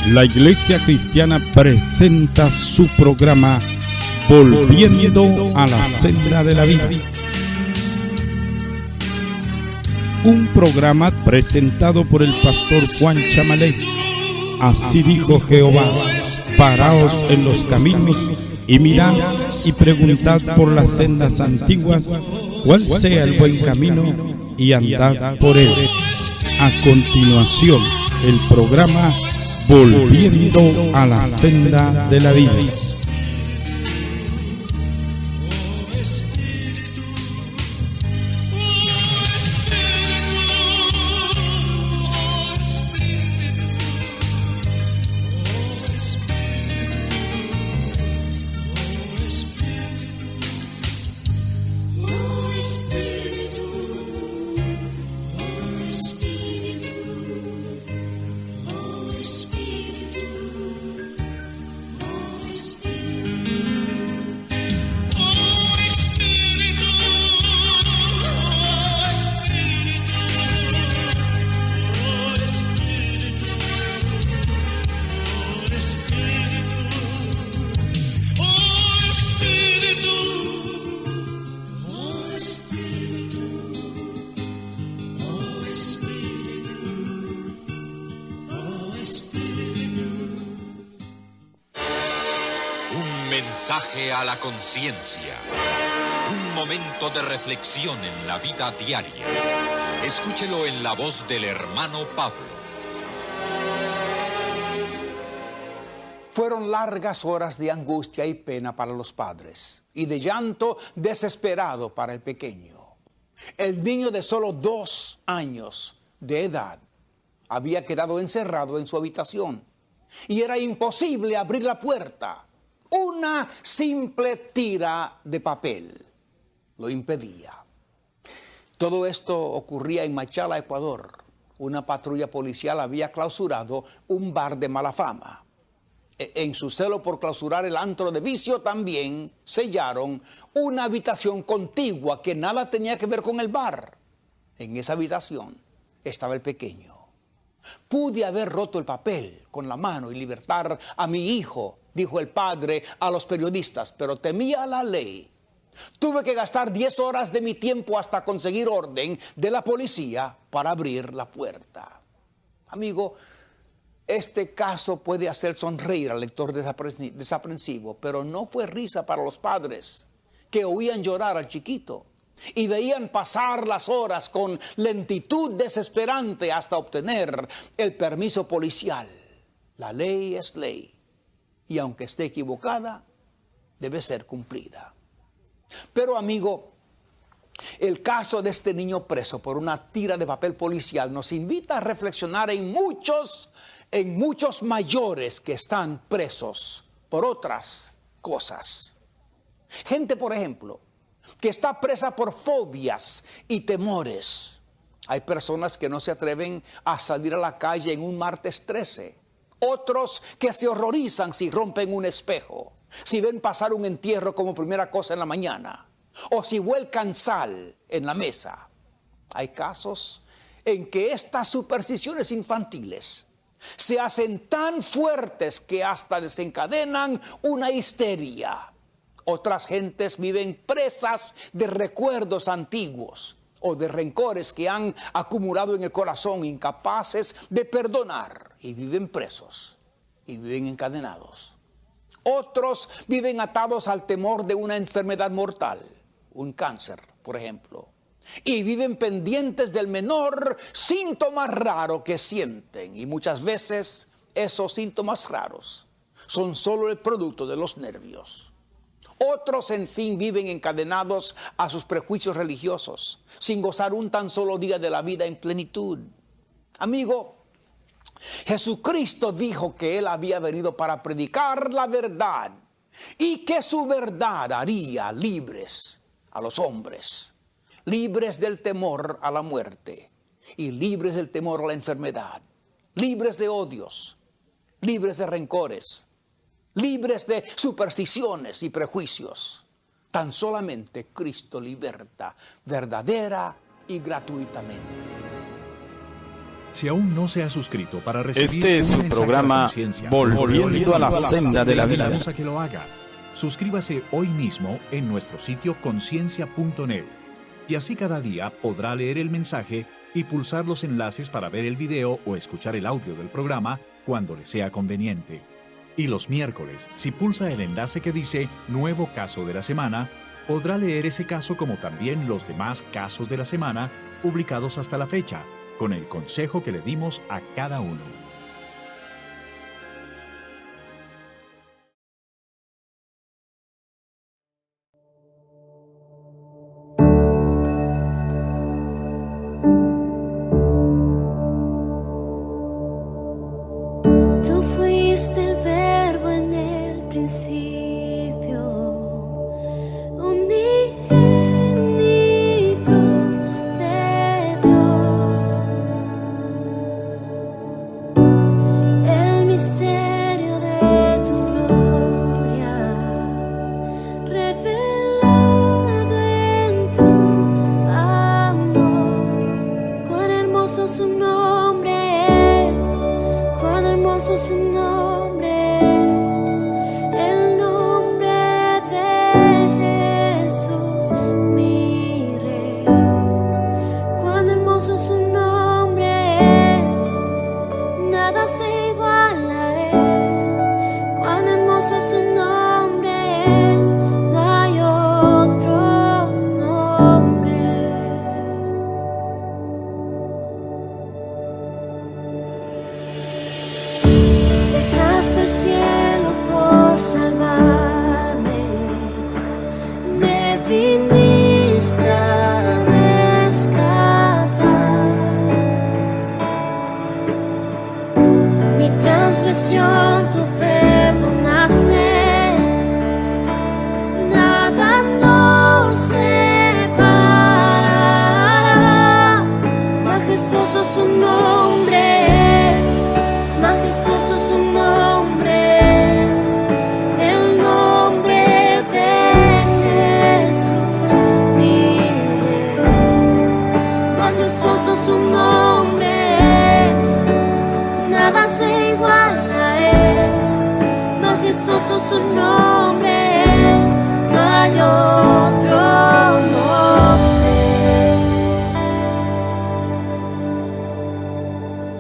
La Iglesia Cristiana presenta su programa Volviendo a la Senda de la Vida. Un programa presentado por el pastor Juan Chamalé. Así dijo Jehová: paraos en los caminos y mirad y preguntad por las sendas antiguas cuál sea el buen camino y andad por él. A continuación, el programa Volviendo a la Senda de la Vida. Mensaje a la conciencia. Un momento de reflexión en la vida diaria. Escúchelo en la voz del hermano Pablo. Fueron largas horas de angustia y pena para los padres y de llanto desesperado para el pequeño. El niño de solo 2 años de edad había quedado encerrado en su habitación y era imposible abrir la puerta. Una simple tira de papel lo impedía. Todo esto ocurría en Machala, Ecuador. Una patrulla policial había clausurado un bar de mala fama. En su celo por clausurar el antro de vicio, también sellaron una habitación contigua que nada tenía que ver con el bar. En esa habitación estaba el pequeño. Pude haber roto el papel con la mano y libertar a mi hijo, dijo el padre a los periodistas, pero temía la ley. Tuve que gastar 10 horas de mi tiempo hasta conseguir orden de la policía para abrir la puerta. Amigo, este caso puede hacer sonreír al lector desaprensivo, pero no fue risa para los padres que oían llorar al chiquito y veían pasar las horas con lentitud desesperante hasta obtener el permiso policial. La ley es ley. Y aunque esté equivocada, debe ser cumplida. Pero amigo, el caso de este niño preso por una tira de papel policial nos invita a reflexionar en muchos mayores que están presos por otras cosas. Gente, por ejemplo, que está presa por fobias y temores. Hay personas que no se atreven a salir a la calle en un martes 13. Otros que se horrorizan si rompen un espejo, si ven pasar un entierro como primera cosa en la mañana, o si vuelcan sal en la mesa. Hay casos en que estas supersticiones infantiles se hacen tan fuertes que hasta desencadenan una histeria. Otras gentes viven presas de recuerdos antiguos o de rencores que han acumulado en el corazón, incapaces de perdonar, y viven presos y viven encadenados. Otros viven atados al temor de una enfermedad mortal, un cáncer, por ejemplo, y viven pendientes del menor síntoma raro que sienten, y muchas veces esos síntomas raros son solo el producto de los nervios. Otros, en fin, viven encadenados a sus prejuicios religiosos, sin gozar un tan solo día de la vida en plenitud. Amigo, Jesucristo dijo que Él había venido para predicar la verdad y que su verdad haría libres a los hombres, libres del temor a la muerte y libres del temor a la enfermedad, libres de odios, libres de rencores, libres de supersticiones y prejuicios. Tan solamente Cristo liberta verdadera y gratuitamente. Si aún no se ha suscrito para recibir Este es un su mensaje programa a la conciencia, Volviendo a la Senda de la le Vida. invitamos a que lo haga. Suscríbase hoy mismo en nuestro sitio conciencia.net y así cada día podrá leer el mensaje y pulsar los enlaces para ver el video o escuchar el audio del programa cuando le sea conveniente. Y los miércoles, si pulsa el enlace que dice Nuevo Caso de la Semana, podrá leer ese caso como también los demás casos de la semana publicados hasta la fecha, con el consejo que le dimos a cada uno. Tú fuiste el verbo en el principio, unigénito de Dios. El misterio de tu gloria, revelado en tu amor. Cuán hermoso su nombre es, cuán hermoso su nombre es, el nombre de Jesús, mi Rey. Cuán hermoso su nombre es, nada se iguala a él. Cuán hermoso su nombre es, no hay otro nombre. Dejaste el cielo por salvarme, me viniste a rescatar. Mi transgresión tú perdonaste, nada nos separará. Majestuoso su nombre es, majestuoso su nombre es, el nombre de Jesús, mi Rey. Majestuoso su nombre es, nada se iguala a él. Majestuoso su nombre es, no hay otro nombre.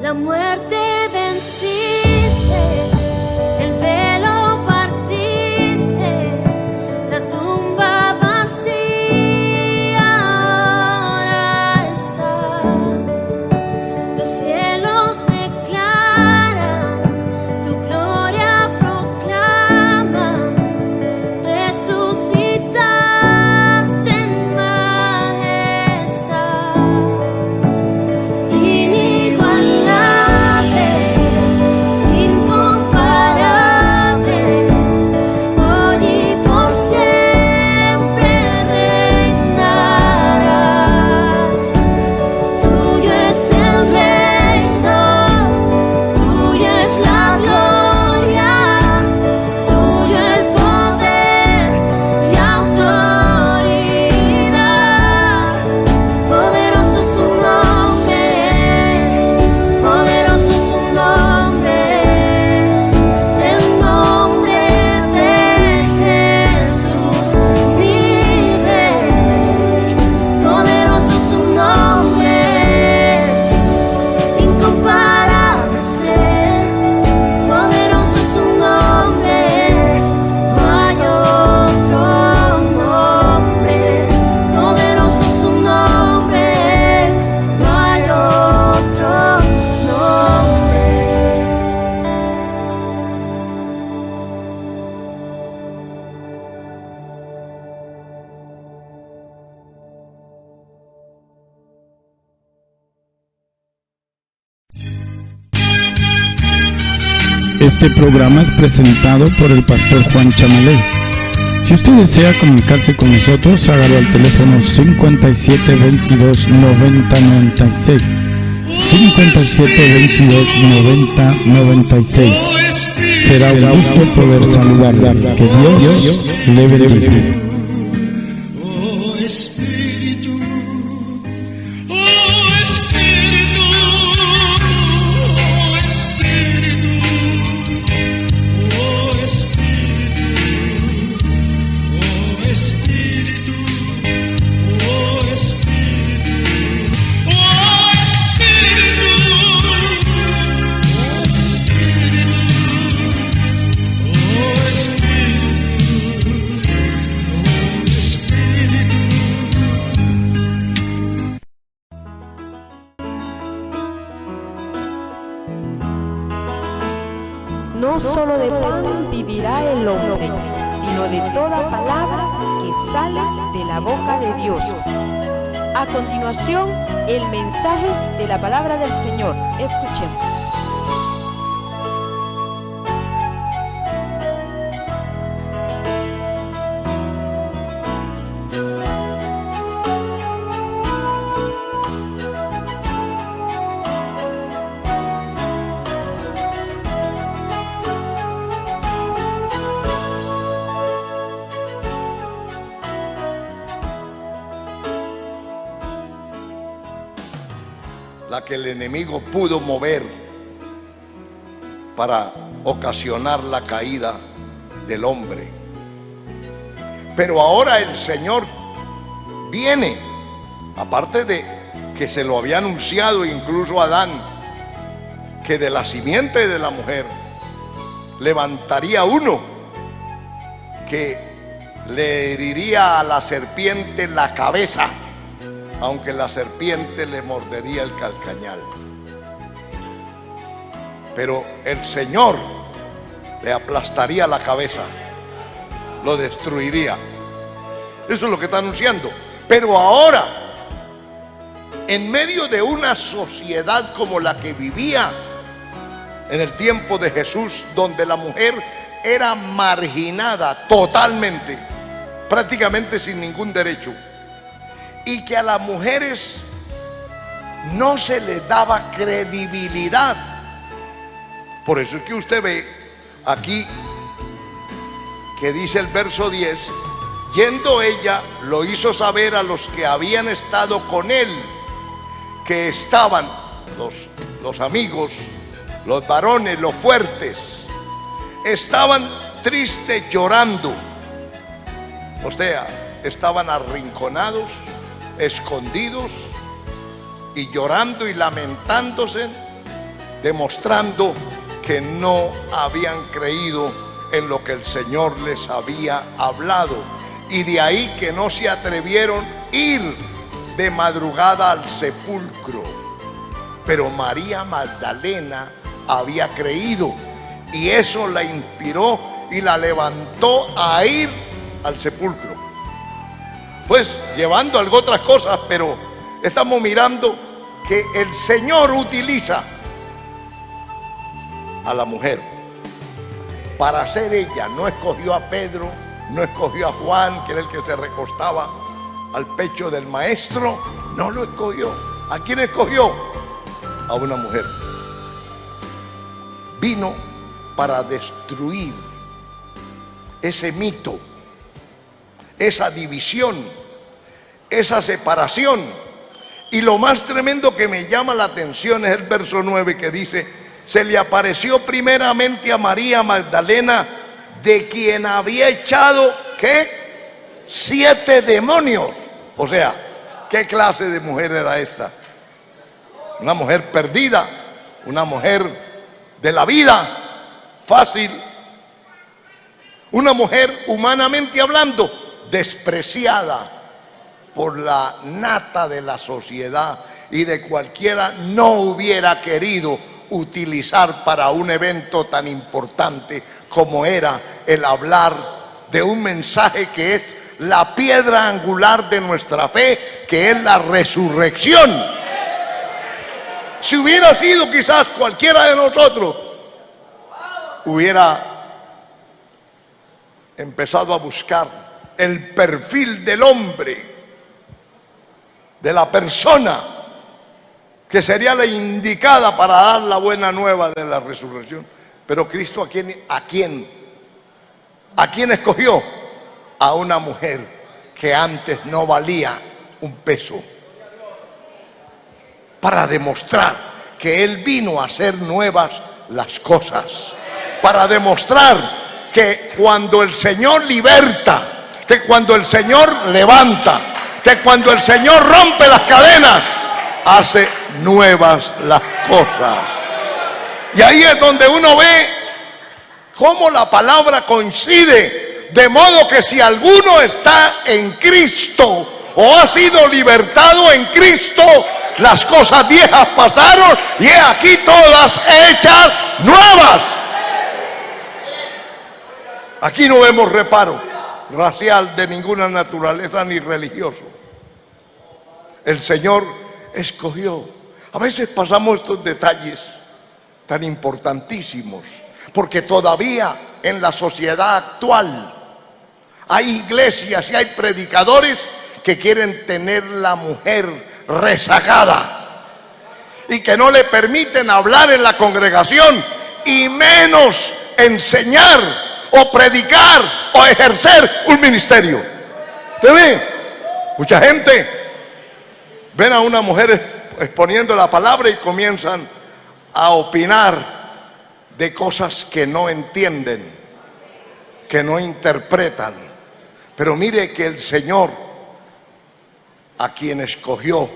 La muerte venciste, el velo partiste, la tumba vacía ahora está. Los cielos declaran, tu gloria proclaman, resucitaste en majestad. Inigualable, incomparable, hoy y por siempre reinarás. Tuyo es el reino, tuya es la gloria, tuyo el poder y autoridad. Poderoso su nombre es, poderoso su nombre es, el nombre de Jesús, mi Rey. Poderoso su nombre es, incomparable ser. Poderoso su nombre es, no hay otro nombre. Poderoso su nombre es, no hay otro nombre. Este programa es presentado por el pastor Juan Chamaley. Si usted desea comunicarse con nosotros, hágalo al teléfono 57 22 90 96. 57 22 90 96. Será un gusto poder saludarle. Que Dios le bendiga. Oh Espíritu, No solo de pan vivirá el hombre, sino de toda palabra que sale de la boca de Dios. A continuación, el mensaje de la palabra del Señor. Escuchemos. La que el enemigo pudo mover para ocasionar la caída del hombre. Pero ahora el Señor viene, aparte de que se lo había anunciado incluso a Adán, que de la simiente de la mujer levantaría uno que le heriría a la serpiente la cabeza, aunque la serpiente le mordería el calcañal. Pero el Señor le aplastaría la cabeza, lo destruiría. Eso es lo que está anunciando. Pero ahora, en medio de una sociedad como la que vivía en el tiempo de Jesús, donde la mujer era marginada totalmente, prácticamente sin ningún derecho, y que a las mujeres no se les daba credibilidad. Por eso es que usted ve aquí que dice el verso 10, yendo ella lo hizo saber a los que habían estado con él, que estaban los amigos, los varones, los fuertes, estaban tristes llorando, o sea, estaban arrinconados, escondidos y llorando y lamentándose, demostrando que no habían creído en lo que el Señor les había hablado, y de ahí que no se atrevieron a ir de madrugada al sepulcro. Pero María Magdalena había creído, y eso la inspiró y la levantó a ir al sepulcro, pues llevando algo otras cosas, pero estamos mirando que el Señor utiliza a la mujer para ser ella. No escogió a Pedro, no escogió a Juan, que era el que se recostaba al pecho del maestro, no lo escogió. ¿A quién escogió? A una mujer. Vino para destruir ese mito, esa división, esa separación. Y lo más tremendo que me llama la atención es el verso 9, que dice: se le apareció primeramente a María Magdalena, de quien había echado, ¿qué? 7 demonios. O sea, ¿qué clase de mujer era esta? Una mujer perdida, una mujer de la vida fácil, una mujer humanamente hablando despreciada por la nata de la sociedad, y de cualquiera no hubiera querido utilizar para un evento tan importante como era el hablar de un mensaje que es la piedra angular de nuestra fe, que es la resurrección. Si hubiera sido quizás cualquiera de nosotros, hubiera empezado a buscar el perfil del hombre, de la persona que sería la indicada para dar la buena nueva de la resurrección. Pero Cristo, ¿a quién escogió? A una mujer que antes no valía un peso, para demostrar que Él vino a hacer nuevas las cosas, para demostrar que cuando el Señor liberta, que cuando el Señor levanta, que cuando el Señor rompe las cadenas, hace nuevas las cosas. Y ahí es donde uno ve cómo la palabra coincide, de modo que si alguno está en Cristo o ha sido libertado en Cristo, las cosas viejas pasaron y he aquí todas hechas nuevas. Aquí no vemos reparo racial de ninguna naturaleza ni religioso. El Señor escogió. A veces pasamos estos detalles tan importantísimos, porque todavía en la sociedad actual hay iglesias y hay predicadores que quieren tener la mujer rezagada y que no le permiten hablar en la congregación y menos enseñar o predicar o ejercer un ministerio. ¿Usted ve? Mucha gente ven a una mujer exponiendo la palabra y comienzan a opinar de cosas que no entienden, que no interpretan. Pero mire que el Señor a quien escogió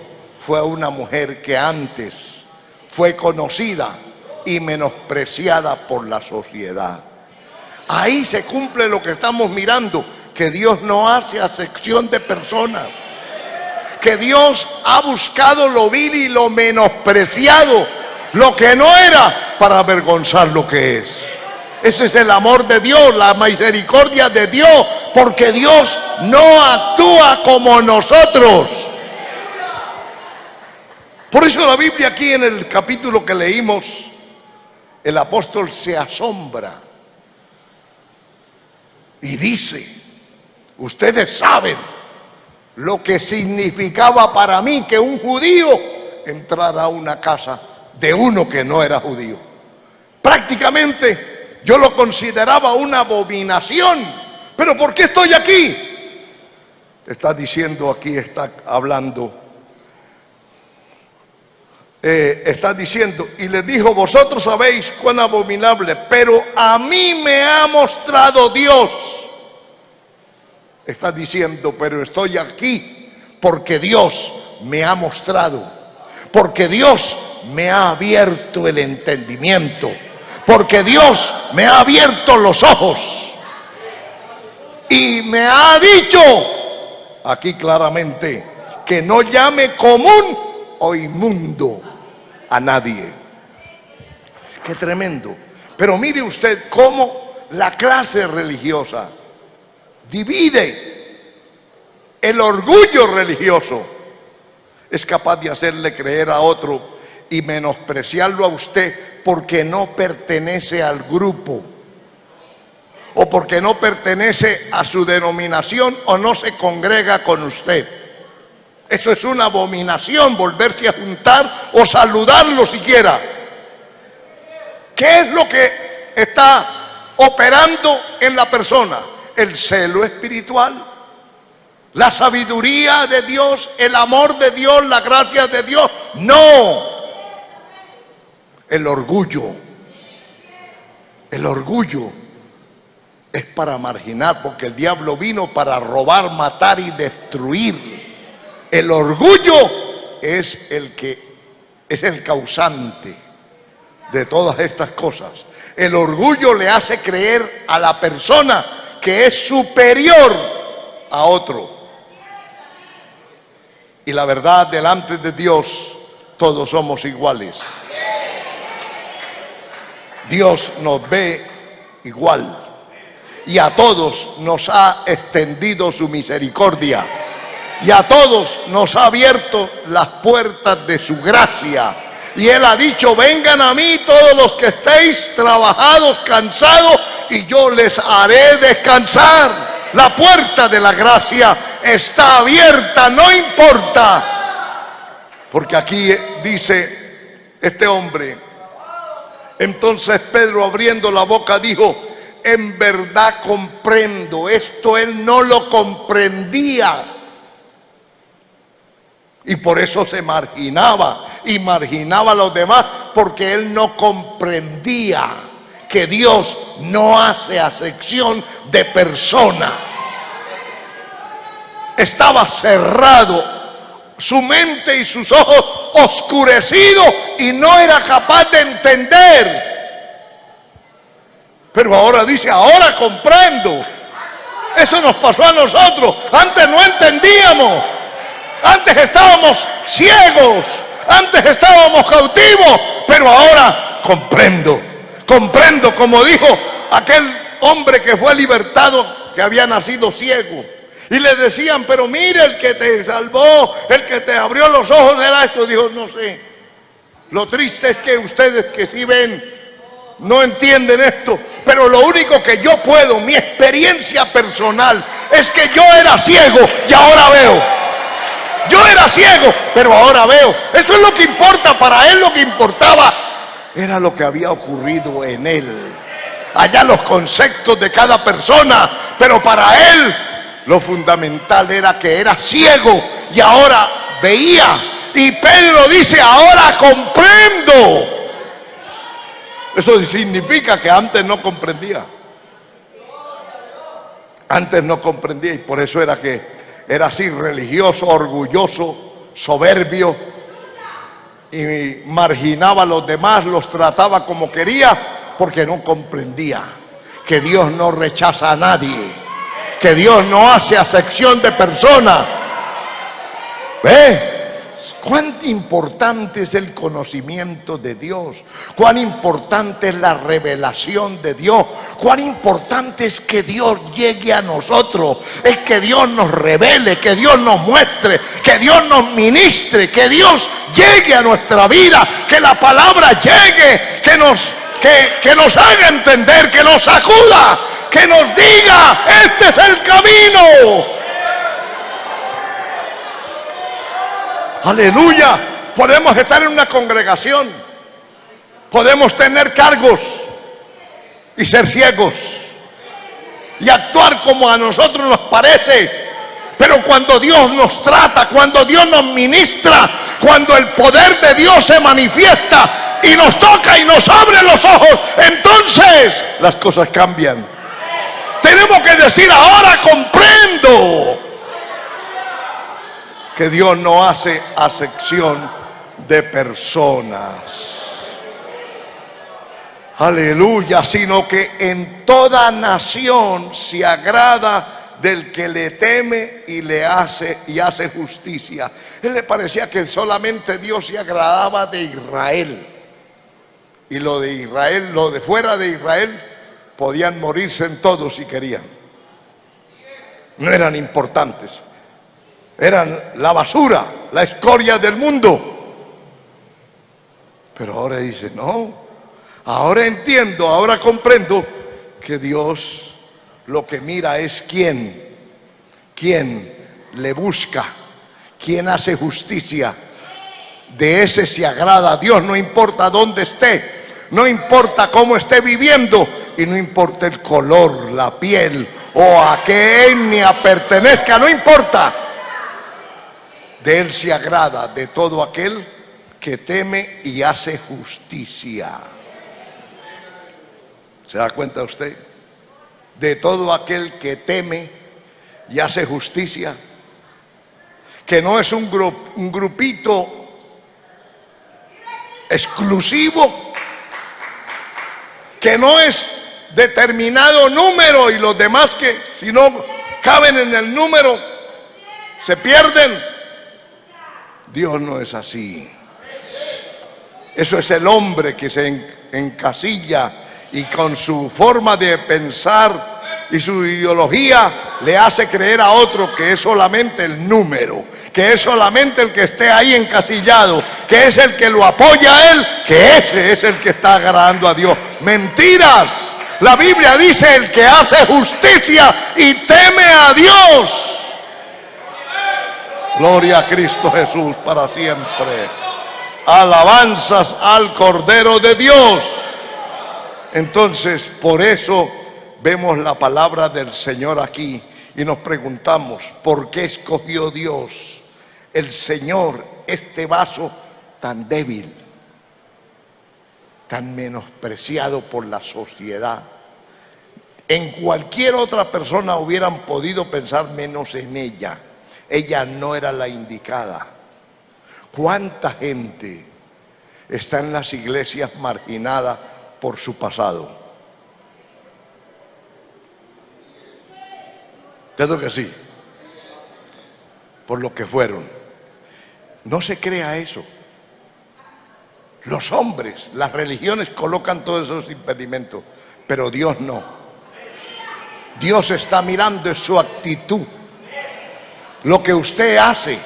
fue a una mujer que antes fue conocida y menospreciada por la sociedad. Ahí se cumple lo que estamos mirando, que Dios no hace acepción de personas, que Dios ha buscado lo vil y lo menospreciado, lo que no era, para avergonzar lo que es. Ese es el amor de Dios, la misericordia de Dios, porque Dios no actúa como nosotros. Por eso la Biblia aquí en el capítulo que leímos, el apóstol se asombra y dice: ustedes saben lo que significaba para mí que un judío entrara a una casa de uno que no era judío. Prácticamente yo lo consideraba una abominación. ¿Pero por qué estoy aquí? Está diciendo aquí, está hablando. Está diciendo, y les dijo: vosotros sabéis cuán abominable, pero a mí me ha mostrado Dios. Está diciendo, pero estoy aquí porque Dios me ha mostrado, porque Dios me ha abierto el entendimiento, porque Dios me ha abierto los ojos y me ha dicho aquí claramente que no llame común o inmundo a nadie. Qué tremendo. Pero mire usted cómo la clase religiosa divide. El orgullo religioso es capaz de hacerle creer a otro y menospreciarlo a usted porque no pertenece al grupo, o porque no pertenece a su denominación, o no se congrega con usted. Eso es una abominación, volverse a juntar o saludarlo siquiera. ¿Qué es lo que está operando en la persona? El celo espiritual, la sabiduría de Dios, el amor de Dios, la gracia de Dios. No, el orgullo. El orgullo es para marginar, porque el diablo vino para robar, matar y destruir. El orgullo es el causante de todas estas cosas. El orgullo le hace creer a la persona que es superior a otro. Y la verdad, delante de Dios todos somos iguales. Dios nos ve igual y a todos nos ha extendido su misericordia y a todos nos ha abierto las puertas de su gracia. Y Él ha dicho: vengan a mí todos los que estéis trabajados, cansados, y yo les haré descansar. La puerta de la gracia está abierta, no importa. Porque aquí dice este hombre: entonces Pedro, abriendo la boca, dijo: en verdad comprendo. Esto él no lo comprendía. Y por eso se marginaba y marginaba a los demás, porque él no comprendía que Dios no hace acepción de persona. Estaba cerrado, su mente y sus ojos oscurecidos, y no era capaz de entender. Pero ahora dice: ahora comprendo. Eso nos pasó a nosotros. Antes no entendíamos. Antes estábamos ciegos, antes estábamos cautivos, pero ahora comprendo. Comprendo, como dijo aquel hombre que fue libertado, que había nacido ciego. Y le decían, pero mire, el que te salvó, el que te abrió los ojos era esto. Dijo, no sé. Lo triste es que ustedes que sí ven, no entienden esto. Pero lo único que yo puedo, mi experiencia personal, es que yo era ciego y ahora veo. Yo era ciego, pero ahora veo. Eso es lo que importa. Para él lo que importaba era lo que había ocurrido en él. Allá los conceptos de cada persona, pero para él lo fundamental era que era ciego y ahora veía. Y Pedro dice, ahora comprendo. Eso significa que antes no comprendía. Antes no comprendía, y por eso era que era así, religioso, orgulloso, soberbio, y marginaba a los demás, los trataba como quería, porque no comprendía que Dios no rechaza a nadie, que Dios no hace acepción de persona. ¿Ve? Cuán importante es el conocimiento de Dios, cuán importante es la revelación de Dios, cuán importante es que Dios llegue a nosotros, es que Dios nos revele, que Dios nos muestre, que Dios nos ministre, que Dios llegue a nuestra vida, que la palabra llegue, que nos haga entender, que nos sacuda, que nos diga, este es el camino. Aleluya. Podemos estar en una congregación, podemos tener cargos y ser ciegos y actuar como a nosotros nos parece, pero cuando Dios nos trata, cuando Dios nos ministra, cuando el poder de Dios se manifiesta y nos toca y nos abre los ojos, entonces las cosas cambian. Tenemos que decir, ahora comprendo que Dios no hace acepción de personas. Aleluya, sino que en toda nación se agrada del que le teme y le hace justicia. Él le parecía que solamente Dios se agradaba de Israel. Y lo de Israel, lo de fuera de Israel, podían morirse en todo si querían. No eran importantes. Eran la basura, la escoria del mundo. Pero ahora dice, no, ahora entiendo, ahora comprendo que Dios lo que mira es quién le busca, quién hace justicia. De ese se agrada a Dios, no importa dónde esté, no importa cómo esté viviendo y no importa el color, la piel o a qué etnia pertenezca, no importa. De él se agrada de todo aquel que teme y hace justicia. ¿Se da cuenta usted? De todo aquel que teme y hace justicia. Que no es un grupito exclusivo. Que no es determinado número y los demás que si no caben en el número se pierden. Dios no es así. Eso es el hombre que se encasilla y con su forma de pensar y su ideología le hace creer a otro que es solamente el número, que es solamente el que esté ahí encasillado, que es el que lo apoya a él, que ese es el que está agradando a Dios. Mentiras. La Biblia dice el que hace justicia y teme a Dios. Gloria a Cristo Jesús para siempre. Alabanzas al Cordero de Dios. Entonces, por eso vemos la palabra del Señor aquí y nos preguntamos, ¿por qué escogió Dios, el Señor, este vaso tan débil, tan menospreciado por la sociedad? En cualquier otra persona hubieran podido pensar menos en ella. Ella no era la indicada. ¿Cuánta gente está en las iglesias marginada por su pasado? ¿Entiendo que sí? Por lo que fueron. No se crea eso. Los hombres, las religiones colocan todos esos impedimentos, pero Dios no. Dios está mirando es su actitud, lo que usted hace,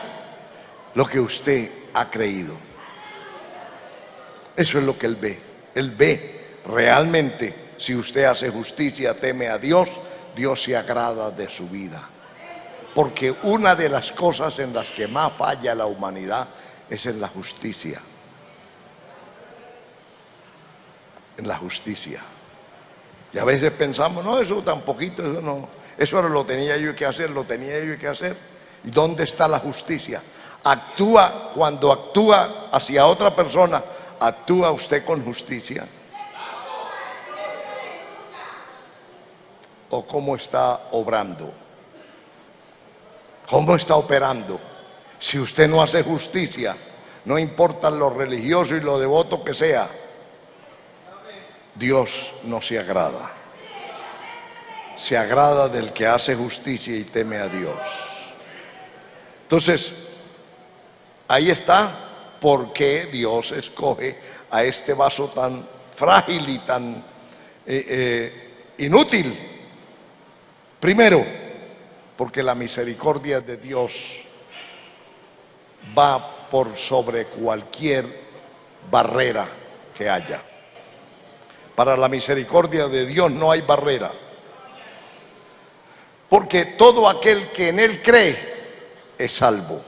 lo que usted ha creído. Eso es lo que Él ve. Él ve realmente si usted hace justicia, teme a Dios, Dios se agrada de su vida. Porque una de las cosas en las que más falla la humanidad es en la justicia. En la justicia. Y a veces pensamos, no, eso tan poquito, eso no, eso ahora lo tenía yo que hacer, lo tenía yo que hacer. ¿Y dónde está la justicia? Actúa, cuando actúa hacia otra persona, ¿actúa usted con justicia? ¿O cómo está obrando? ¿Cómo está operando? Si usted no hace justicia, no importa lo religioso y lo devoto que sea, Dios no se agrada. Se agrada del que hace justicia y teme a Dios. Entonces, ahí está por qué Dios escoge a este vaso tan frágil y tan inútil. Primero, porque la misericordia de Dios va por sobre cualquier barrera que haya. Para la misericordia de Dios no hay barrera. Porque todo aquel que en Él cree es salvo.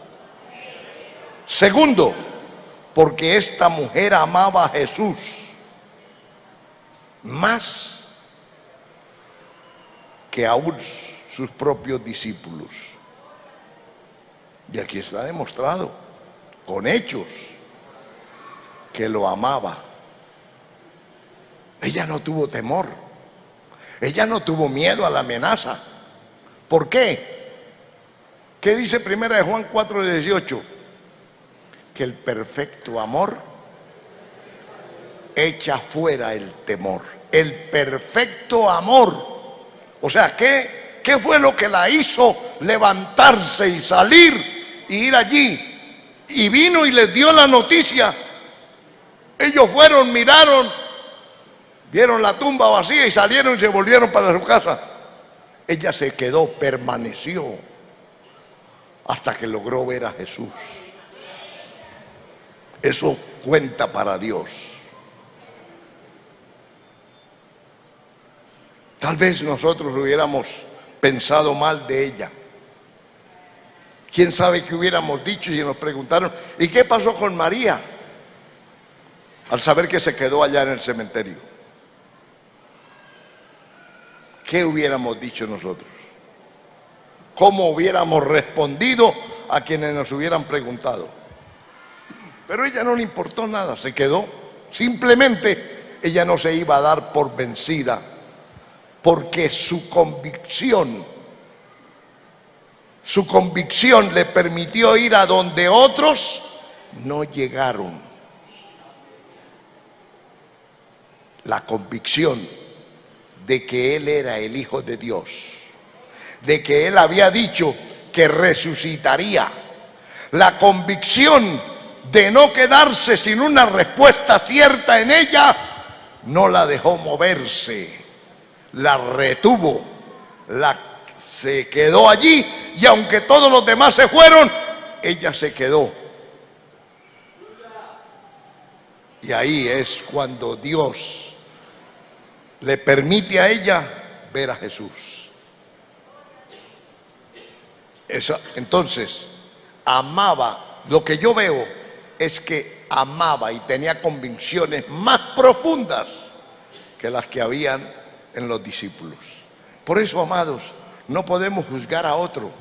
Segundo, porque esta mujer amaba a Jesús más que aún sus propios discípulos. Y aquí está demostrado, con hechos, que lo amaba. Ella no tuvo temor. Ella no tuvo miedo a la amenaza. ¿Por qué? ¿Qué dice 1 Juan 4:18? Que el perfecto amor echa fuera el temor. El perfecto amor. O sea, ¿qué fue lo que la hizo levantarse y salir y ir allí? Y vino y les dio la noticia. Ellos fueron, miraron, vieron la tumba vacía y salieron y se volvieron para su casa. Ella se quedó, permaneció hasta que logró ver a Jesús. Eso cuenta para Dios. Tal vez nosotros hubiéramos pensado mal de ella. ¿Quién sabe qué hubiéramos dicho? Y nos preguntaron, ¿y qué pasó con María? Al saber que se quedó allá en el cementerio. ¿Qué hubiéramos dicho nosotros? ¿Cómo hubiéramos respondido a quienes nos hubieran preguntado? Pero a ella no le importó nada, se quedó. Simplemente ella no se iba a dar por vencida, porque su convicción le permitió ir a donde otros no llegaron. La convicción de que Él era el Hijo de Dios, de que Él había dicho que resucitaría, la convicción de no quedarse sin una respuesta cierta en ella, no la dejó moverse, la retuvo, se quedó allí, y aunque todos los demás se fueron, ella se quedó. Y ahí es cuando Dios le permite a ella ver a Jesús. Entonces, amaba. Lo que yo veo es que amaba y tenía convicciones más profundas que las que habían en los discípulos. Por eso, amados, no podemos juzgar a otro,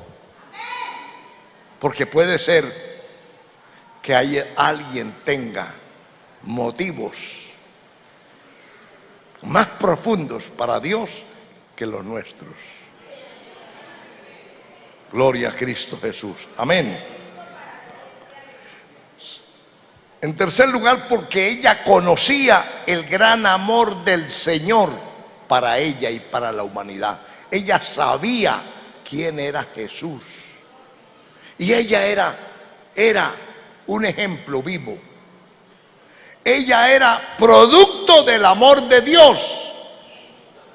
porque puede ser que alguien tenga motivos más profundos para Dios que los nuestros. Gloria a Cristo Jesús. Amén. En tercer lugar, porque ella conocía el gran amor del Señor para ella y para la humanidad. Ella sabía quién era Jesús. Y ella era un ejemplo vivo. Ella era producto del amor de Dios,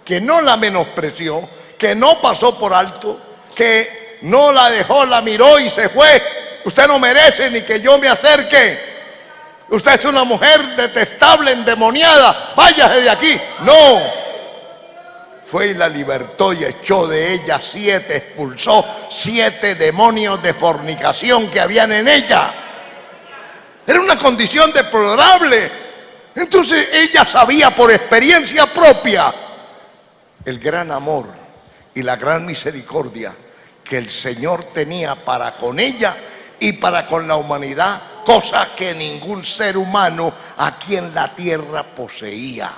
que no la menospreció, que no pasó por alto, que no la dejó, la miró y se fue. Usted no merece ni que yo me acerque. Usted es una mujer detestable, endemoniada, váyase de aquí. No. Fue y la libertó y echó de ella 7, expulsó 7 demonios de fornicación que habían en ella. Era una condición deplorable. Entonces ella sabía por experiencia propia el gran amor y la gran misericordia que el Señor tenía para con ella y para con la humanidad, cosa que ningún ser humano aquí en la tierra poseía.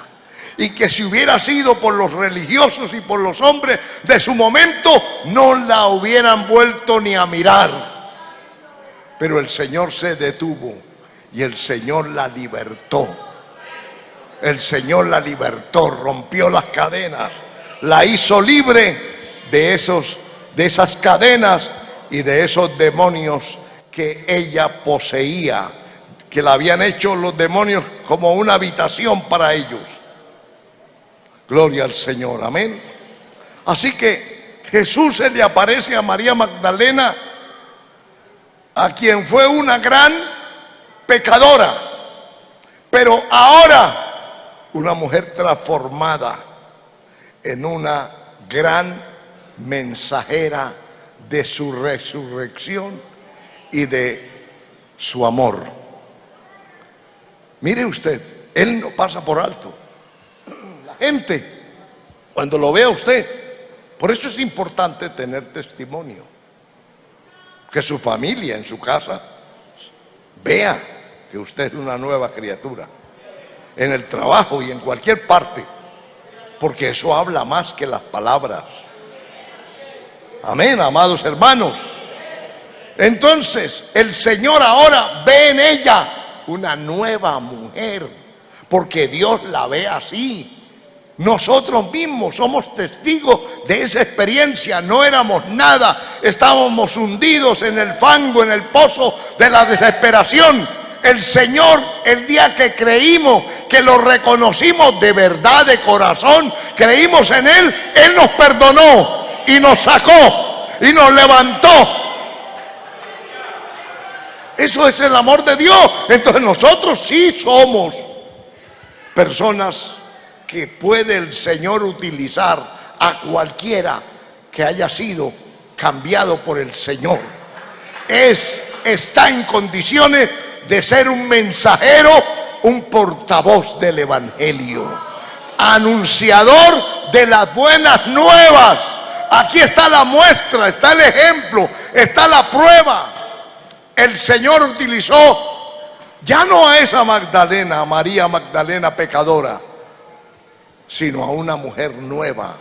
Y que si hubiera sido por los religiosos y por los hombres de su momento, no la hubieran vuelto ni a mirar. Pero el Señor se detuvo y el Señor la libertó. El Señor la libertó, rompió las cadenas, la hizo libre de esas cadenas y de esos demonios que ella poseía, que la habían hecho los demonios como una habitación para ellos. Gloria al Señor, amén. Así que Jesús se le aparece a María Magdalena, a quien fue una gran pecadora, pero ahora una mujer transformada en una gran mensajera de su resurrección y de su amor. Mire usted, Él no pasa por alto. La gente, cuando lo vea usted, por eso es importante tener testimonio. Que su familia en su casa vea que usted es una nueva criatura. En el trabajo y en cualquier parte. Porque eso habla más que las palabras. Amén, amados hermanos. Entonces, el Señor ahora ve en ella una nueva mujer, porque Dios la ve así. Nosotros mismos somos testigos de esa experiencia. No éramos nada, estábamos hundidos en el fango, en el pozo de la desesperación. El Señor, el día que creímos, que lo reconocimos de verdad, de corazón, creímos en Él, Él nos perdonó y nos sacó y nos levantó. Eso es el amor de Dios. Entonces nosotros sí somos personas que puede el Señor utilizar a cualquiera que haya sido cambiado por el Señor. Está en condiciones de ser un mensajero, un portavoz del Evangelio, anunciador de las buenas nuevas. Aquí está la muestra, está el ejemplo, está la prueba. El Señor utilizó ya no a esa Magdalena, a María Magdalena pecadora, sino a una mujer nueva,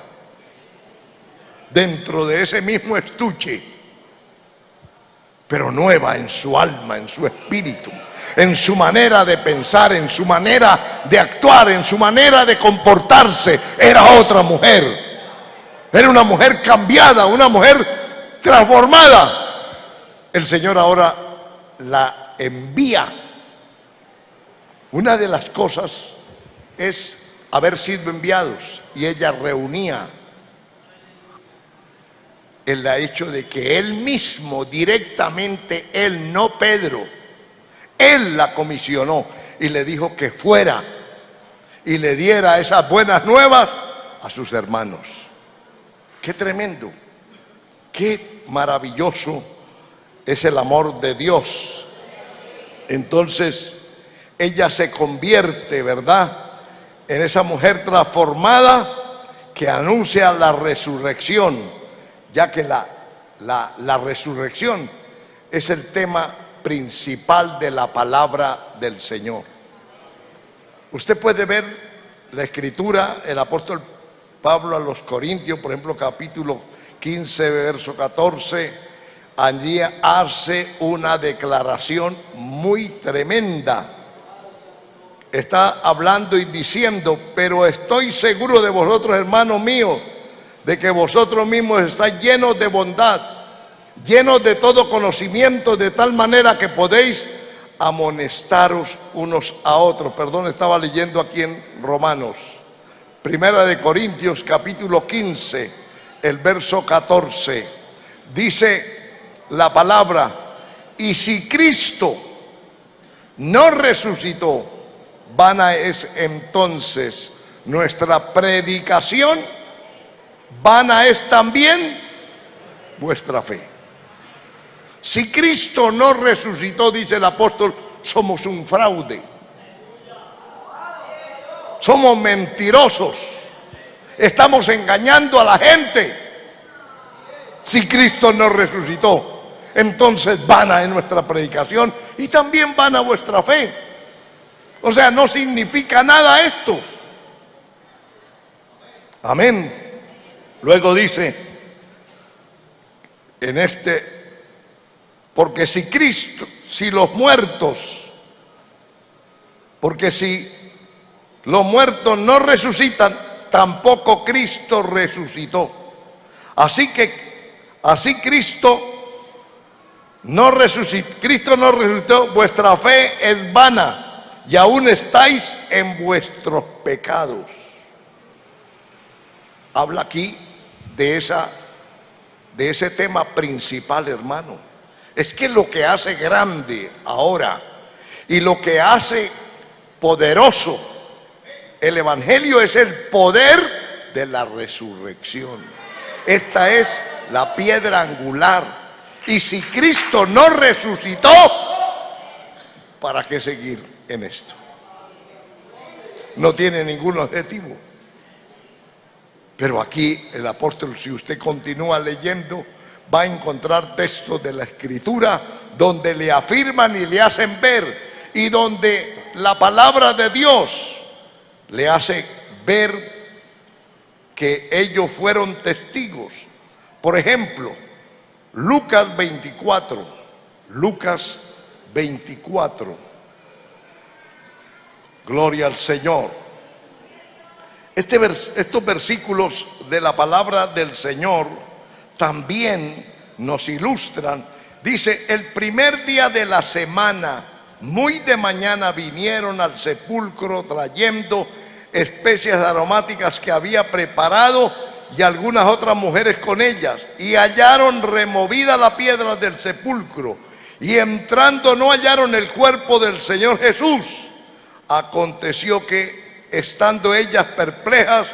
dentro de ese mismo estuche, pero nueva en su alma, en su espíritu, en su manera de pensar, en su manera de actuar, en su manera de comportarse. Era otra mujer, era una mujer cambiada, una mujer transformada. El Señor ahora la envía. Una de las cosas es haber sido enviados, y ella reunía el hecho de que Él mismo, directamente Él, no Pedro, Él la comisionó y le dijo que fuera y le diera esas buenas nuevas a sus hermanos. Qué tremendo, qué maravilloso es el amor de Dios. Entonces ella se convierte, ¿verdad?, en esa mujer transformada que anuncia la resurrección, ya que la resurrección es el tema principal de la palabra del Señor. Usted puede ver la escritura, el apóstol Pablo a los Corintios, por ejemplo, capítulo 15, verso 14, allí hace una declaración muy tremenda. Está hablando y diciendo: pero estoy seguro de vosotros, hermanos míos, de que vosotros mismos estáis llenos de bondad, llenos de todo conocimiento, de tal manera que podéis amonestaros unos a otros. Perdón, estaba leyendo aquí en Romanos. Primera de Corintios, capítulo 15, el verso 14. Dice la palabra: y si Cristo no resucitó, vana es entonces nuestra predicación, vana es también vuestra fe. Si Cristo no resucitó, dice el apóstol, somos un fraude. Somos mentirosos. Estamos engañando a la gente. Si Cristo no resucitó, entonces vana es nuestra predicación y también vana vuestra fe. O sea, no significa nada esto. Amén. Luego dice en porque si Cristo, si los muertos no resucitan, tampoco Cristo resucitó. Así Cristo no resucitó, vuestra fe es vana y aún estáis en vuestros pecados. Habla aquí de ese tema principal, hermano. Es que lo que hace grande ahora y lo que hace poderoso el Evangelio es el poder de la resurrección. Esta es la piedra angular. Y si Cristo no resucitó, ¿para qué seguir en esto? No tiene ningún objetivo. Pero aquí el apóstol, si usted continúa leyendo, va a encontrar textos de la Escritura donde le afirman y le hacen ver, y donde la palabra de Dios le hace ver que ellos fueron testigos. Por ejemplo, Lucas 24. Gloria al Señor. Estos versículos de la palabra del Señor también nos ilustran. Dice: el primer día de la semana, muy de mañana, vinieron al sepulcro trayendo especias aromáticas que había preparado y algunas otras mujeres con ellas, y hallaron removida la piedra del sepulcro, y entrando no hallaron el cuerpo del Señor Jesús. Aconteció que, estando ellas perplejas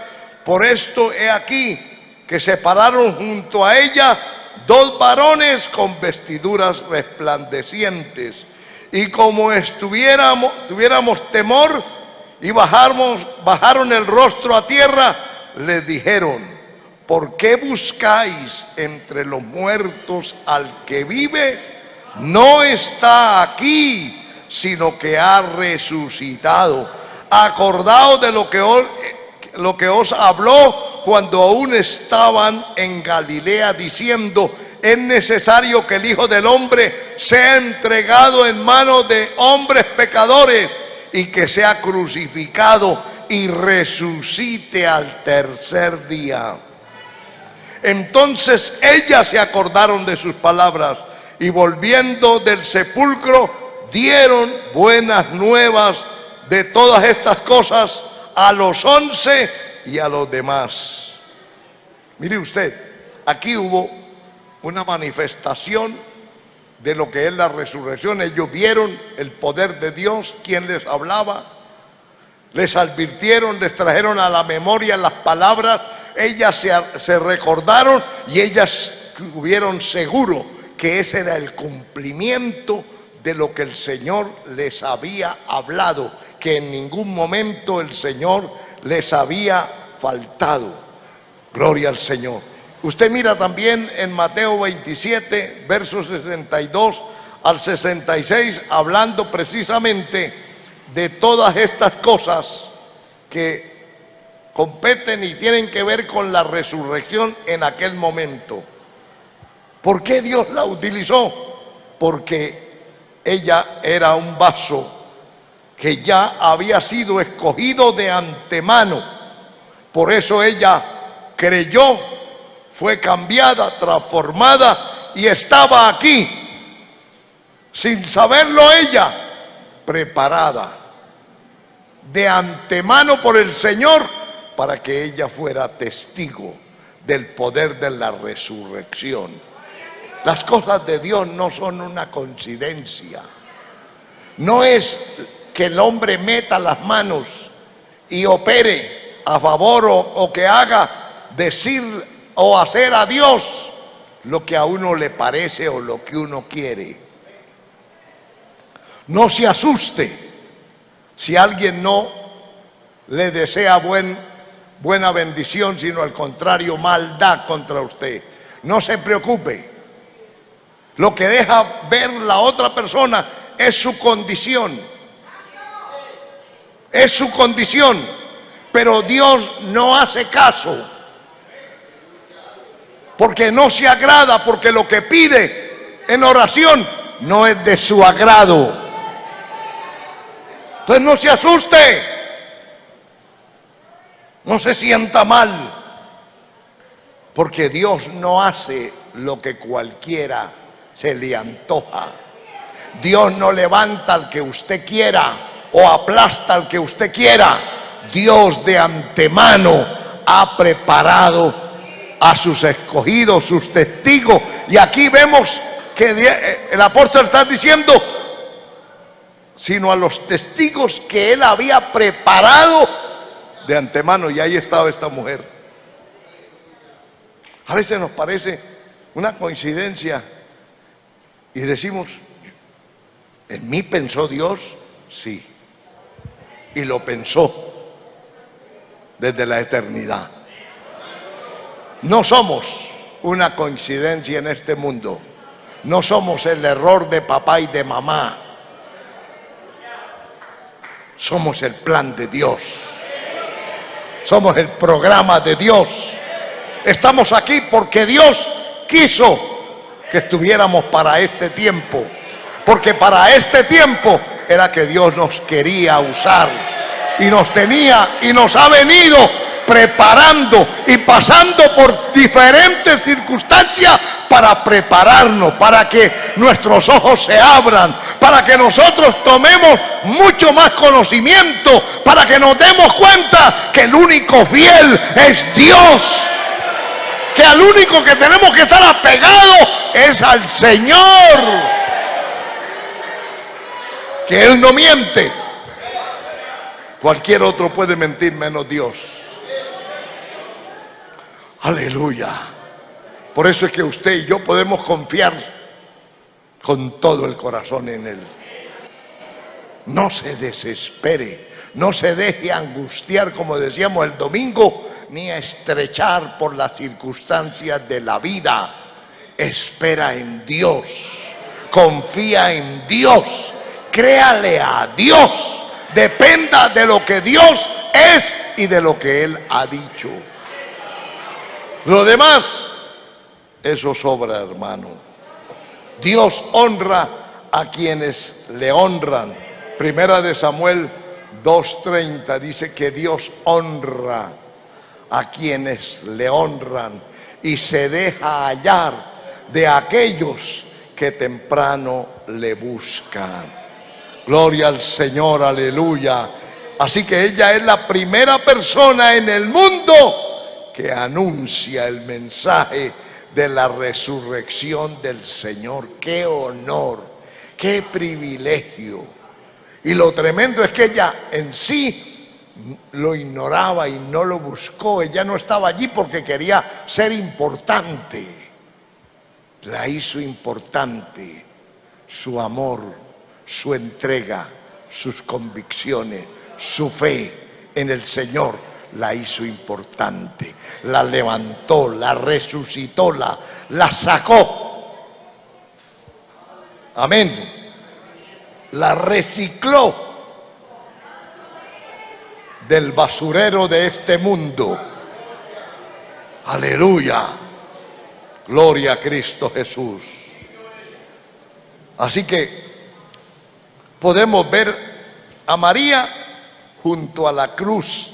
por esto, he aquí que se pararon junto a ella dos varones con vestiduras resplandecientes, y como tuviéramos temor y bajaron el rostro a tierra, les dijeron: ¿por qué buscáis entre los muertos al que vive? No está aquí, sino que ha resucitado. Acordaos de lo que os habló cuando aún estaban en Galilea, diciendo: es necesario que el Hijo del Hombre sea entregado en manos de hombres pecadores, y que sea crucificado y resucite al tercer día. Entonces ellas se acordaron de sus palabras, y volviendo del sepulcro dieron buenas nuevas de todas estas cosas a los 11 y a los demás. Mire usted, aquí hubo una manifestación de lo que es la resurrección. Ellos vieron el poder de Dios, quien les hablaba, les advirtieron, les trajeron a la memoria las palabras. Ellas se recordaron y ellas tuvieron seguro que ese era el cumplimiento de lo que el Señor les había hablado, que en ningún momento el Señor les había faltado. Gloria al Señor. Usted mira también en Mateo 27, versos 62 al 66, hablando precisamente de todas estas cosas que competen y tienen que ver con la resurrección en aquel momento. ¿Por qué Dios la utilizó? Porque ella era un vaso que ya había sido escogido de antemano. Por eso ella creyó, fue cambiada, transformada y estaba aquí, sin saberlo ella, preparada de antemano por el Señor para que ella fuera testigo del poder de la resurrección. Las cosas de Dios no son una coincidencia. No es que el hombre meta las manos y opere a favor o que haga decir o hacer a Dios lo que a uno le parece o lo que uno quiere. No se asuste si alguien no le desea buena bendición, sino al contrario, maldad contra usted. No se preocupe. Lo que deja ver la otra persona es su condición. Es su condición. Pero Dios no hace caso. Porque no se agrada, porque lo que pide en oración no es de su agrado. Entonces no se asuste. No se sienta mal. Porque Dios no hace lo que cualquiera se le antoja. Dios no levanta al que usted quiera o aplasta al que usted quiera. Dios de antemano ha preparado a sus escogidos, sus testigos. Y aquí vemos que el apóstol está diciendo, sino a los testigos que él había preparado de antemano. Y ahí estaba esta mujer. A veces nos parece una coincidencia y decimos, ¿en mí pensó Dios? Sí. Y lo pensó desde la eternidad. No somos una coincidencia en este mundo. No somos el error de papá y de mamá. Somos el plan de Dios. Somos el programa de Dios. Estamos aquí porque Dios quiso que estuviéramos para este tiempo, porque para este tiempo era que Dios nos quería usar y nos tenía y nos ha venido preparando y pasando por diferentes circunstancias para prepararnos, para que nuestros ojos se abran, para que nosotros tomemos mucho más conocimiento, para que nos demos cuenta que el único fiel es Dios, que al único que tenemos que estar apegados es al Señor, que Él no miente. Cualquier otro puede mentir menos Dios. Aleluya. Por eso es que usted y yo podemos confiar con todo el corazón en Él. No se desespere, no se deje angustiar, como decíamos el domingo, ni a estrechar por las circunstancias de la vida. Espera en Dios, confía en Dios, créale a Dios, dependa de lo que Dios es y de lo que Él ha dicho. Lo demás, eso sobra, hermano. Dios honra a quienes le honran. Primera de Samuel 2:30 dice que Dios honra a quienes le honran y se deja hallar de aquellos que temprano le buscan. Gloria al Señor, aleluya. Así que ella es la primera persona en el mundo que anuncia el mensaje de la resurrección del Señor. ¡Qué honor! ¡Qué privilegio! Y lo tremendo es que ella en sí lo ignoraba y no lo buscó. Ella no estaba allí porque quería ser importante. La hizo importante su amor, su entrega, sus convicciones, su fe en el Señor. La hizo importante, la levantó, la resucitó, la sacó. Amén. La recicló del basurero de este mundo. Aleluya. Gloria a Cristo Jesús. Así que podemos ver a María junto a la cruz,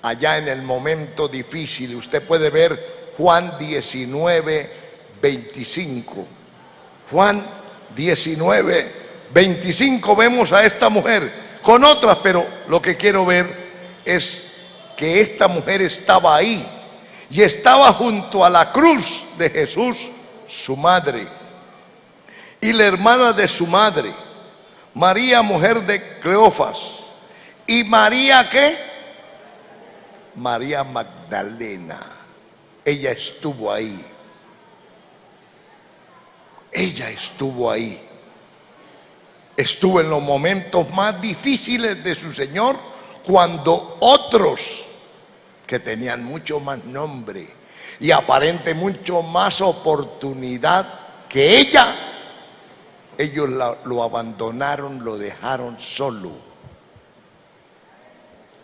allá en el momento difícil. Usted puede ver Juan 19:25. Juan 19:25 vemos a esta mujer con otras, pero lo que quiero ver es que esta mujer estaba ahí Y estaba junto a la cruz de Jesús su madre y la hermana de su madre, María, mujer de Cleofas, y María, ¿qué? María Magdalena. Ella estuvo ahí. Ella estuvo ahí. Estuvo en los momentos más difíciles de su Señor, cuando otros que tenían mucho más nombre y aparente mucho más oportunidad que ella, ellos lo abandonaron, lo dejaron solo.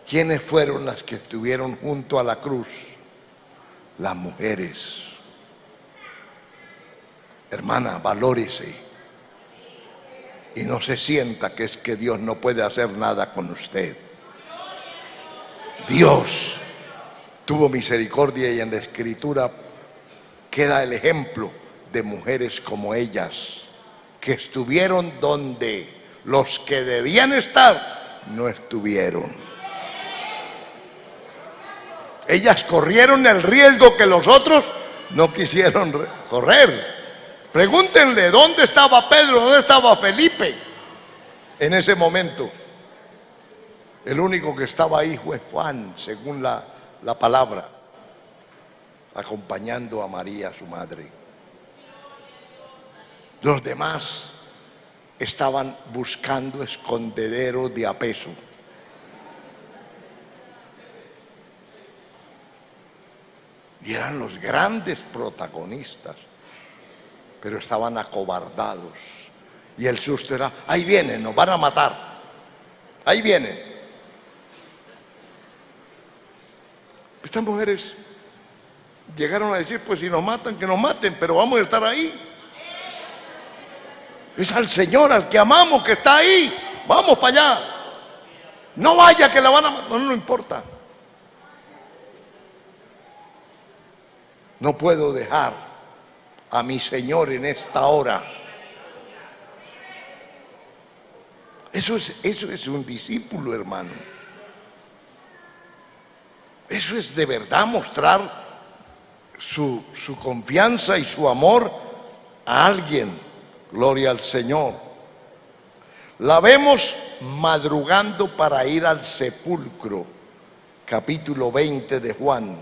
¿Quiénes fueron las que estuvieron junto a la cruz? Las mujeres. Hermana, valórese y no se sienta que es que Dios no puede hacer nada con usted. Dios tuvo misericordia, y en la Escritura queda el ejemplo de mujeres como ellas, que estuvieron donde los que debían estar no estuvieron. Ellas corrieron el riesgo que los otros no quisieron correr. Pregúntenle, ¿dónde estaba Pedro? ¿Dónde estaba Felipe? En ese momento, el único que estaba ahí fue Juan, según la palabra, acompañando a María, su madre. Los demás estaban buscando escondedero de apeso. Y eran los grandes protagonistas, pero estaban acobardados. Y el susto era, ahí vienen, nos van a matar. Ahí vienen. Estas mujeres llegaron a decir, pues si nos matan, que nos maten, pero vamos a estar ahí. Es al Señor, al que amamos, que está ahí. Vamos para allá. No vaya que la van a matar. No importa. No puedo dejar a mi Señor en esta hora. Eso es un discípulo, hermano. Eso es de verdad mostrar su confianza y su amor a alguien. Gloria al Señor. La vemos madrugando para ir al sepulcro. Capítulo 20 de Juan.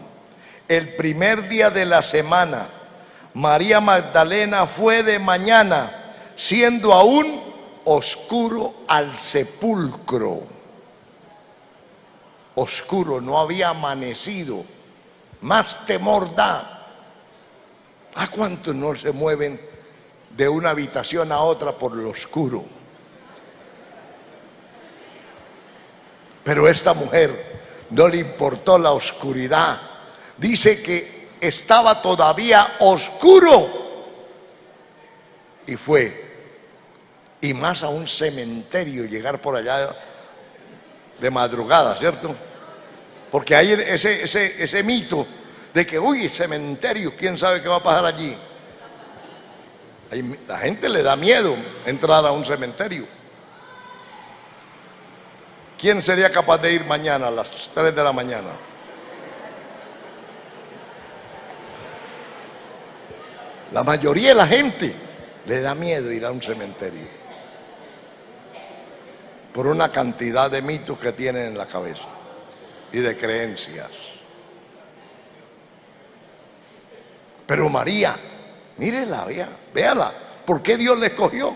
El primer día de la semana, María Magdalena fue de mañana, siendo aún oscuro, al sepulcro. Oscuro, no había amanecido. Más temor da. ¿A cuántos no se mueven de una habitación a otra por lo oscuro? Pero esta mujer no le importó la oscuridad. Dice que estaba todavía oscuro y fue. Y más a un cementerio, llegar por allá de madrugada, ¿cierto? Porque hay ese mito de que, uy, cementerio, ¿quién sabe qué va a pasar allí? La gente le da miedo entrar a un cementerio. ¿Quién sería capaz de ir mañana a las 3 de la mañana? La mayoría de la gente le da miedo ir a un cementerio por una cantidad de mitos que tienen en la cabeza y de creencias. Pero María, mírela, véala, ¿por qué Dios la escogió?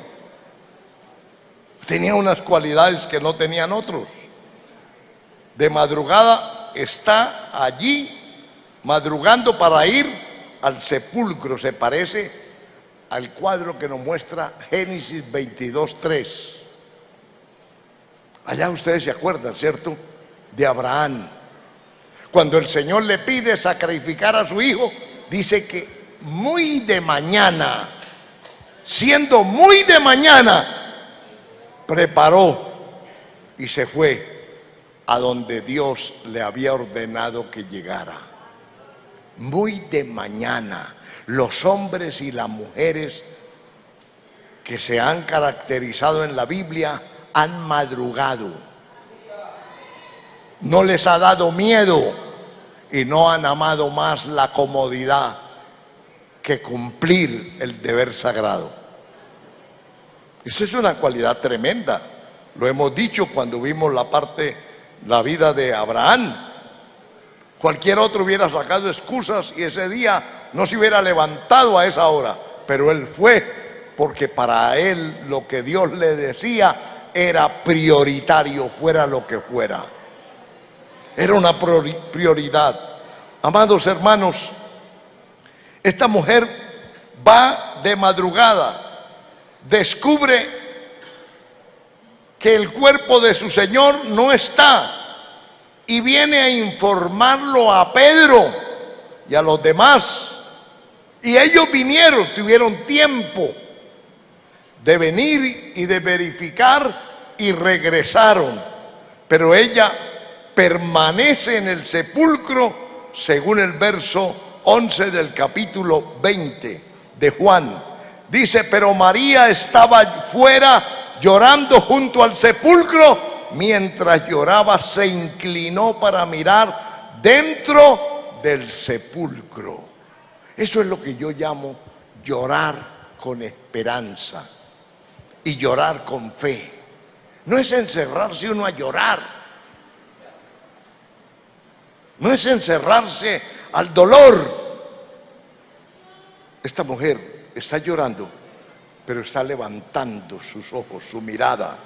Tenía unas cualidades que no tenían otros. De madrugada está allí, madrugando para ir al sepulcro. Se parece al cuadro que nos muestra Génesis 22:3. Allá ustedes se acuerdan, ¿cierto? De Abraham. Cuando el Señor le pide sacrificar a su hijo, dice que muy de mañana, siendo muy de mañana, preparó y se fue a donde Dios le había ordenado que llegara. Muy de mañana. Los hombres y las mujeres que se han caracterizado en la Biblia han madrugado. No les ha dado miedo y no han amado más la comodidad que cumplir el deber sagrado. Esa es una cualidad tremenda. Lo hemos dicho cuando vimos la vida de Abraham. Cualquier otro hubiera sacado excusas y ese día no se hubiera levantado a esa hora, pero él fue porque para él lo que Dios le decía era prioritario, fuera lo que fuera. Era una prioridad. Amados hermanos, esta mujer va de madrugada, descubre que el cuerpo de su Señor no está y viene a informarlo a Pedro y a los demás. Y ellos vinieron, tuvieron tiempo de venir y de verificar y regresaron. Pero ella permanece en el sepulcro según el verso 11 del capítulo 20 de Juan. Dice, pero María estaba fuera llorando junto al sepulcro. Mientras lloraba, se inclinó para mirar dentro del sepulcro. Eso es lo que yo llamo llorar con esperanza y llorar con fe. No es encerrarse uno a llorar, no es encerrarse al dolor. Esta mujer está llorando, pero está levantando sus ojos, su mirada.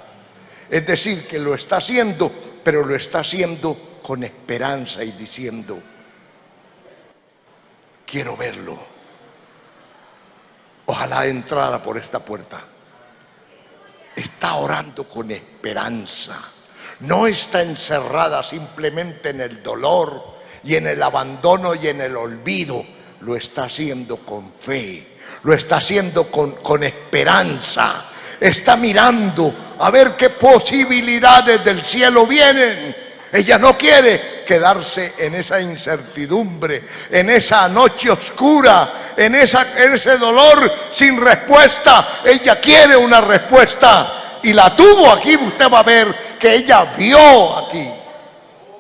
Es decir, que lo está haciendo, pero lo está haciendo con esperanza y diciendo, quiero verlo. Ojalá entrara por esta puerta. Está orando con esperanza. No está encerrada simplemente en el dolor y en el abandono y en el olvido. Lo está haciendo con fe. Lo está haciendo con esperanza. Está mirando a ver qué posibilidades del cielo vienen. Ella no quiere quedarse en esa incertidumbre, en esa noche oscura, en ese dolor sin respuesta. Ella quiere una respuesta y la tuvo aquí. Usted va a ver que ella vio aquí.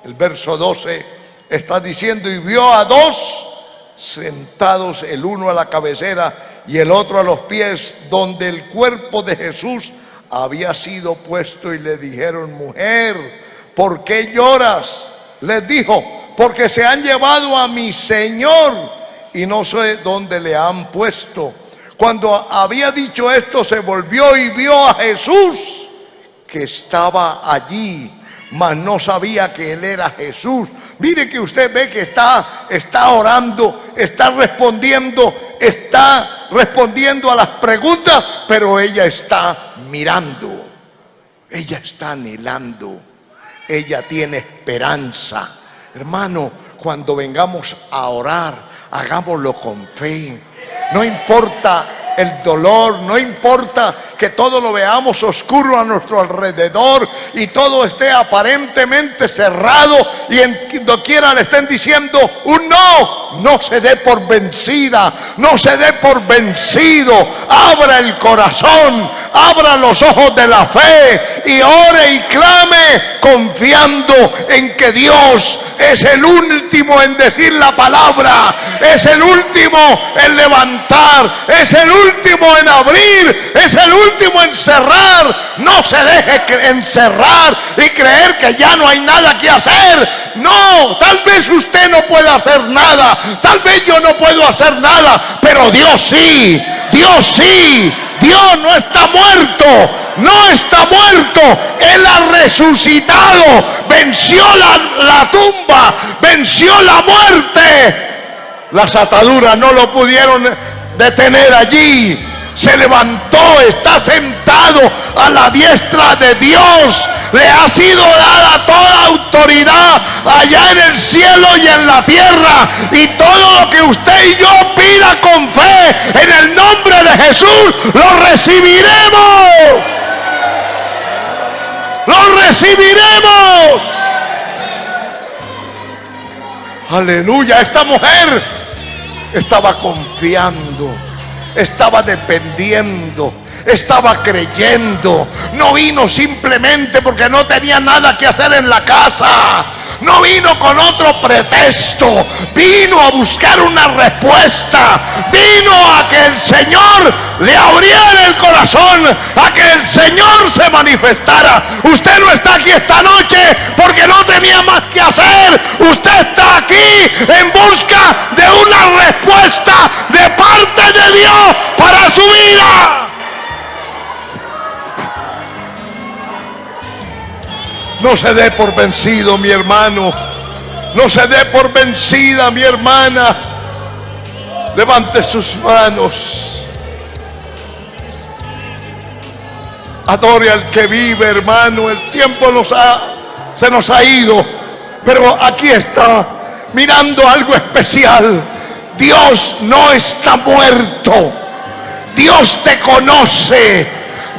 El verso 12 está diciendo, y vio a dos sentados, el uno a la cabecera y el otro a los pies, donde el cuerpo de Jesús había sido puesto, y le dijeron, mujer, ¿por qué lloras? Les dijo, porque se han llevado a mi Señor y no sé dónde le han puesto. Cuando había dicho esto, se volvió y vio a Jesús que estaba allí, mas no sabía que él era Jesús. Mire que usted ve que está orando, está respondiendo a las preguntas, pero ella está mirando, ella está anhelando, ella tiene esperanza. Hermano, cuando vengamos a orar, hagámoslo con fe. No importa el dolor, no importa que todo lo veamos oscuro a nuestro alrededor y todo esté aparentemente cerrado y en doquiera le estén diciendo un no. No se dé por vencida, no se dé por vencido. Abra el corazón, abra los ojos de la fe y ore y clame confiando en que Dios es el último en decir la palabra, es el último en levantar, es el último en abrir, es el último en cerrar. No se deje encerrar y creer que ya no hay nada que hacer. No, tal vez usted no pueda hacer nada, tal vez yo no puedo hacer nada, pero Dios sí, Dios sí. Dios no está muerto, no está muerto. Él ha resucitado, venció la tumba, venció la muerte. Las ataduras no lo pudieron detener allí. Se levantó, está sentado a la diestra de Dios. Le ha sido dada toda autoridad allá en el cielo y en la tierra. Y todo lo que usted y yo pida con fe en el nombre de Jesús, lo recibiremos. Lo recibiremos. Aleluya. Esta mujer estaba confiando, estaba dependiendo, estaba creyendo. No vino simplemente porque no tenía nada que hacer en la casa. no vino con otro pretexto, vino a buscar una respuesta, vino a que el Señor le abriera el corazón, a que el Señor se manifestara. Usted no está aquí esta noche porque no tenía más que hacer, usted está aquí en busca de una respuesta de parte de Dios para su vida. No se dé por vencido, mi hermano. No se dé por vencida, mi hermana. Levante sus manos. Adore al que vive, hermano. El tiempo se nos ha ido, pero aquí está, mirando algo especial. Dios no está muerto. Dios te conoce.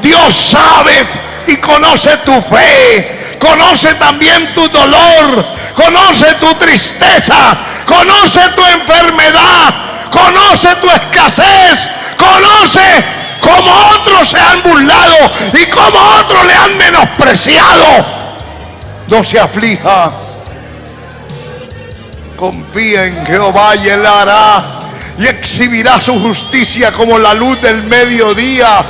Dios sabe y conoce tu fe. Conoce también tu dolor, conoce tu tristeza, conoce tu enfermedad, conoce tu escasez, conoce cómo otros se han burlado y cómo otros le han menospreciado. No se aflija, confía en Jehová y Él hará y exhibirá su justicia como la luz del mediodía.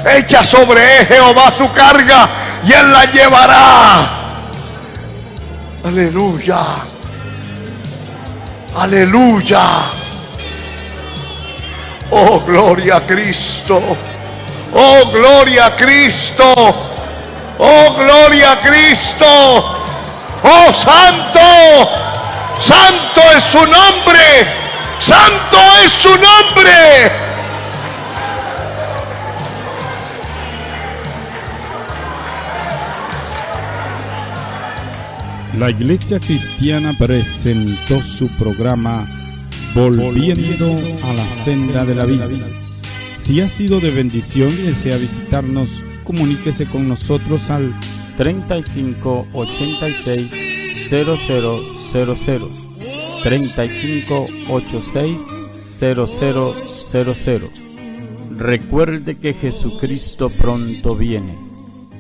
Echa sobre Jehová su carga y Él la llevará. Aleluya. Aleluya. Oh, gloria a Cristo. Oh, gloria a Cristo. Oh, gloria a Cristo. Oh, santo. Santo es su nombre. Santo es su nombre. La Iglesia Cristiana presentó su programa Volviendo a la Senda de la Vida. Si ha sido de bendición y desea visitarnos, comuníquese con nosotros al 35 86 0000, 35 86 0000. Recuerde que Jesucristo pronto viene.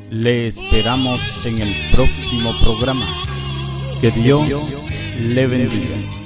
Le esperamos en el próximo programa. Que Dios le bendiga.